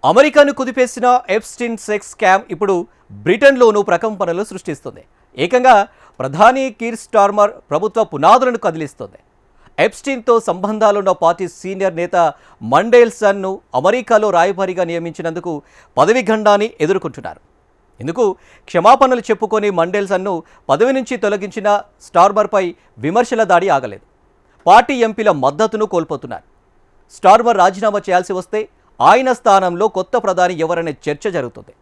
అమెరికాను కుదిపేసిన Epstein sex scam ఇప్పుడు బ్రిటన్లోనూ ప్రకంపనలు సృష్టిస్తుంది. ఏకంగా ప్రధాని కీర్ స్టార్మర్ ప్రభుత్వ పునాదులను కదిలిస్తుంది. ఎప్స్టీన్తో సంబంధాలున్న పార్టీ సీనియర్ నేత మండేల్సన్ను అమెరికాలో రాయబారిగా నియమించినందుకు పదవి గండాన్ని ఎదుర్కొంటున్నారు. ఇందుకు క్షమాపణలు చెప్పుకొని మండేల్సన్ను పదవి నుంచి తొలగించిన స్టార్మర్పై విమర్శల దాడి ఆగలేదు. పార్టీ ఎంపీల మద్దతును కోల్పోతున్నారు. స్టార్మర్ రాజీనామా చేయాల్సి వస్తే ఆయన స్థానంలో కొత్త ప్రధాని ఎవరనే చర్చ జరుగుతుంది.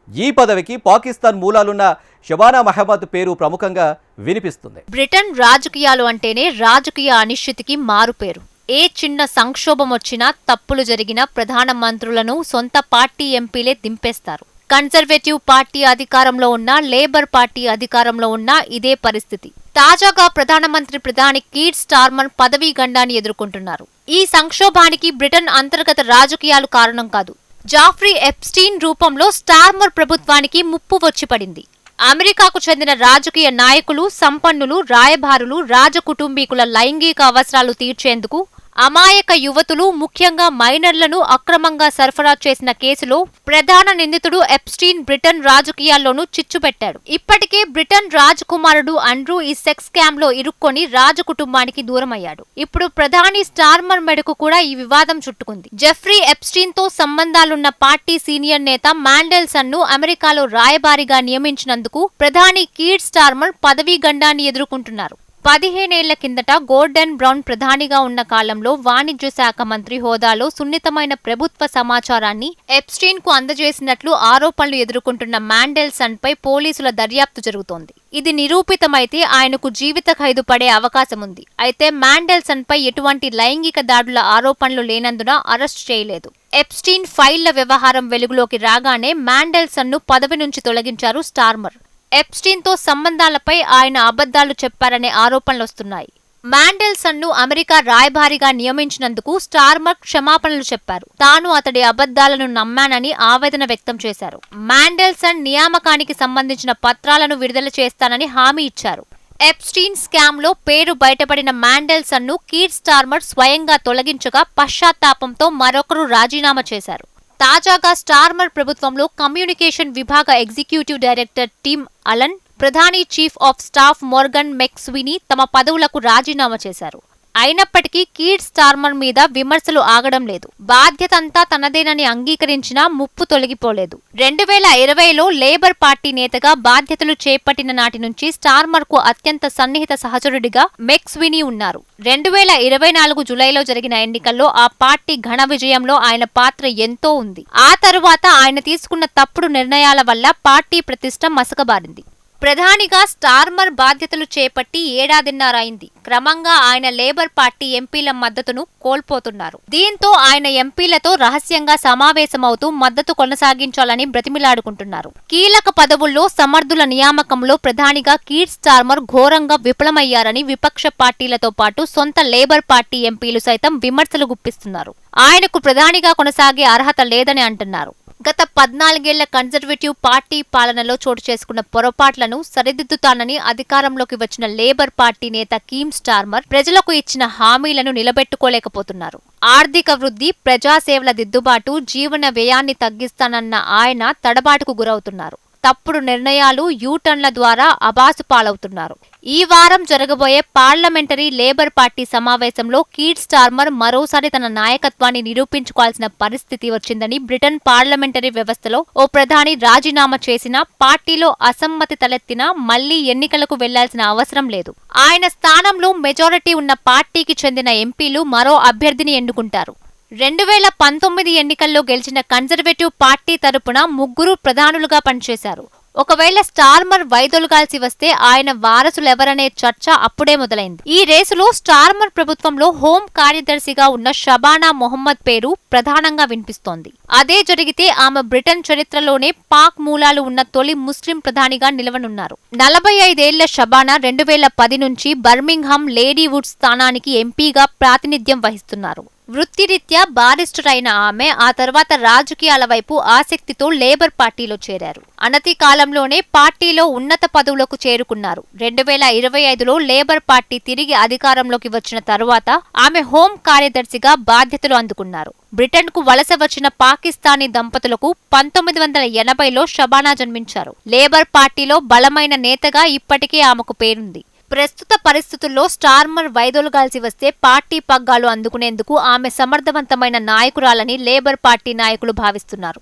ఈ పదవికి పాకిస్తాన్ మూలాలున్న షబానా మహమ్మద్ పేరు ప్రముఖంగా వినిపిస్తుంది. బ్రిటన్ రాజకీయాలు అంటేనే రాజకీయ అనిశ్చితికి మారుపేరు. ఏ చిన్న సంక్షోభం వచ్చినా, తప్పులు జరిగినా ప్రధానమంత్రులను సొంత పార్టీ ఎంపీలే దింపేస్తారు. కన్జర్వేటివ్ పార్టీ అధికారంలో ఉన్నా, లేబర్ పార్టీ అధికారంలో ఉన్నా ఇదే పరిస్థితి. తాజాగా ప్రధాని కీర్ స్టార్మర్ పదవీ గండాన్ని ఎదుర్కొంటున్నారు. ఈ సంక్షోభానికి బ్రిటన్ అంతర్గత రాజకీయాలు కారణం కాదు. జాఫ్రీ ఎప్స్టీన్ రూపంలో స్టార్మర్ ప్రభుత్వానికి ముప్పు వచ్చి పడింది. అమెరికాకు చెందిన రాజకీయ నాయకులు, సంపన్నులు, రాయబారులు, రాజకుటుంబీకుల లైంగిక అవసరాలు తీర్చేందుకు అమాయక యువతులు, ముఖ్యంగా మైనర్లను అక్రమంగా సరఫరా చేసిన కేసులో ప్రధాన నిందితుడు ఎప్స్టీన్ బ్రిటన్ రాజకీయాల్లోనూ చిచ్చుపెట్టాడు. ఇప్పటికే బ్రిటన్ రాజకుమారుడు ఆండ్రూ ఈ సెక్స్ స్కామ్ లో ఇరుక్కొని రాజకుటుంబానికి దూరమయ్యాడు. ఇప్పుడు ప్రధాని స్టార్మర్ మెడకు కూడా ఈ వివాదం చుట్టుకుంది. జెఫ్రీ ఎప్స్టీన్ తో సంబంధాలున్న పార్టీ సీనియర్ నేత మండేల్సన్ ను అమెరికాలో రాయబారిగా నియమించినందుకు ప్రధాని కీర్ స్టార్మర్ పదవీ గండాన్ని ఎదుర్కొంటున్నారు. 15 ఏళ్ల కిందట గోర్డన్ బ్రౌన్ ప్రధానిగా ఉన్న కాలంలో వాణిజ్య శాఖ మంత్రి హోదాలో సున్నితమైన ప్రభుత్వ సమాచారాన్ని ఎప్స్టీన్ కు అందజేసినట్లు ఆరోపణలు ఎదుర్కొంటున్న మండేల్సన్ పై పోలీసుల దర్యాప్తు జరుగుతోంది. ఇది నిరూపితమైతే ఆయనకు జీవిత ఖైదు పడే అవకాశం ఉంది. అయితే మండేల్సన్ పై ఎటువంటి లైంగిక దాడుల ఆరోపణలు లేనందున అరెస్టు చేయలేదు. ఎప్స్టీన్ ఫైళ్ల వ్యవహారం వెలుగులోకి రాగానే మండేల్సన్ ను పదవి నుంచి తొలగించారు స్టార్మర్. ఎప్స్టీన్ తో సంబంధాలపై ఆయన అబద్ధాలు చెప్పారనే ఆరోపణలొస్తున్నాయి. మండేల్సన్ ను అమెరికా రాయబారిగా నియమించినందుకు స్టార్మర్ క్షమాపణలు చెప్పారు. తాను అతడి అబద్ధాలను నమ్మానని ఆవేదన వ్యక్తం చేశారు. మండేల్సన్ నియామకానికి సంబంధించిన పత్రాలను విడుదల చేస్తానని హామీ ఇచ్చారు. ఎప్స్టీన్ స్కామ్ లో పేరు బయటపడిన మండేల్సన్ ను కీర్ స్టార్మర్ స్వయంగా తొలగించగా పశ్చాత్తాపంతో మరొకరు రాజీనామా చేశారు. తాజాగా స్టార్మర్ ప్రభుత్వంలో కమ్యూనికేషన్ విభాగ ఎగ్జిక్యూటివ్ డైరెక్టర్ టిమ్ అలన్, ప్రధాని చీఫ్ ఆఫ్ స్టాఫ్ మోర్గన్ మెక్స్వినీ తమ పదవులకు రాజీనామా చేశారు. అయినప్పటికీ కీర్ స్టార్మర్ మీద విమర్శలు ఆగడం లేదు. బాధ్యతంతా తనదేనని అంగీకరించినా ముప్పు తొలగిపోలేదు. 2020లో లేబర్ పార్టీ నేతగా బాధ్యతలు చేపట్టిన నాటి నుంచి స్టార్మర్ కు అత్యంత సన్నిహిత సహచరుడిగా మెక్స్వినీ ఉన్నారు. 2024 జూలైలో జరిగిన ఎన్నికల్లో ఆ పార్టీ ఘన విజయంలో ఆయన పాత్ర ఎంతో ఉంది. ఆ తరువాత ఆయన తీసుకున్న తప్పుడు నిర్ణయాల వల్ల పార్టీ ప్రతిష్ట మసకబారింది. ప్రధానిగా స్టార్మర్ బాధ్యతలు చేపట్టి ఏడాదిన్నర అయింది. క్రమంగా ఆయన లేబర్ పార్టీ ఎంపీల మద్దతును కోల్పోతున్నారు. దీంతో ఆయన ఎంపీలతో రహస్యంగా సమావేశమవుతూ మద్దతు కొనసాగించాలని బ్రతిమిలాడుకుంటున్నారు. కీలక పదవుల్లో సమర్థుల నియామకంలో ప్రధానిగా కీర్ స్టార్మర్ ఘోరంగా విఫలమయ్యారని విపక్ష పార్టీలతో పాటు సొంత లేబర్ పార్టీ ఎంపీలు సైతం విమర్శలు గుప్పిస్తున్నారు. ఆయనకు ప్రధానిగా కొనసాగే అర్హత లేదని అంటున్నారు. గత 14 ఏళ్ల కన్జర్వేటివ్ పార్టీ పాలనలో చోటు చేసుకున్న పొరపాట్లను సరిదిద్దుతానని అధికారంలోకి వచ్చిన లేబర్ పార్టీ నేత కీర్ స్టార్మర్ ప్రజలకు ఇచ్చిన హామీలను నిలబెట్టుకోలేకపోతున్నారు. ఆర్థిక వృద్ధి, ప్రజాసేవల దిద్దుబాటు, జీవన వ్యయాన్ని తగ్గిస్తానన్న ఆయన తడబాటుకు గురవుతున్నారు. తప్పుడు నిర్ణయాలు, యూటర్న్ల ద్వారా అబాసు పాలవుతున్నారు. ఈ వారం జరగబోయే పార్లమెంటరీ లేబర్ పార్టీ సమావేశంలో కీర్ స్టార్మర్ మరోసారి తన నాయకత్వాన్ని నిరూపించుకోవాల్సిన పరిస్థితి వచ్చిందని బ్రిటన్ పార్లమెంటరీ వ్యవస్థలో ఓ ప్రధాని రాజీనామా చేసినా, పార్టీలో అసమ్మతి తలెత్తినా మళ్లీ ఎన్నికలకు వెళ్లాల్సిన అవసరం లేదు. ఆయన స్థానంలో మెజారిటీ ఉన్న పార్టీకి చెందిన ఎంపీలు మరో అభ్యర్థిని ఎన్నుకుంటారు. 2019 ఎన్నికల్లో గెలిచిన కన్జర్వేటివ్ పార్టీ తరపున 3 ప్రధానులుగా పనిచేశారు. ఒకవేళ స్టార్మర్ వైదొలగాల్సి వస్తే ఆయన వారసులెవరనే చర్చ అప్పుడే మొదలైంది. ఈ రేసులో స్టార్మర్ ప్రభుత్వంలో హోం కార్యదర్శిగా ఉన్న షబానా మొహమ్మద్ పేరు ప్రధానంగా వినిపిస్తోంది. అదే జరిగితే ఆమె బ్రిటన్ చరిత్రలోనే పాక్ మూలాలు ఉన్న తొలి ముస్లిం ప్రధానిగా నిలవనున్నారు. 45 ఏళ్ల షబానా 2010 నుంచి బర్మింగ్హామ్ లేడీవుడ్ స్థానానికి ఎంపీగా ప్రాతినిధ్యం వహిస్తున్నారు. వృత్తిరీత్యా బారిస్టర్ అయిన ఆమె ఆ తర్వాత రాజకీయాల వైపు ఆసక్తితో లేబర్ పార్టీలో చేరారు. అనతి కాలంలోనే పార్టీలో ఉన్నత పదవులకు చేరుకున్నారు. 2025లో లేబర్ పార్టీ తిరిగి అధికారంలోకి వచ్చిన తరువాత ఆమె హోం కార్యదర్శిగా బాధ్యతలు అందుకున్నారు. బ్రిటన్కు వలస వచ్చిన పాకిస్తానీ దంపతులకు 1980లో షబానా జన్మించారు. లేబర్ పార్టీలో బలమైన నేతగా ఇప్పటికే ఆమెకు పేరుంది. ప్రస్తుత పరిస్థితుల్లో స్టార్మర్ వైదొలగాల్సి వస్తే పార్టీ పగ్గాలు అందుకునేందుకు ఆమె సమర్థవంతమైన నాయకురాలని లేబర్ పార్టీ నాయకులు భావిస్తున్నారు.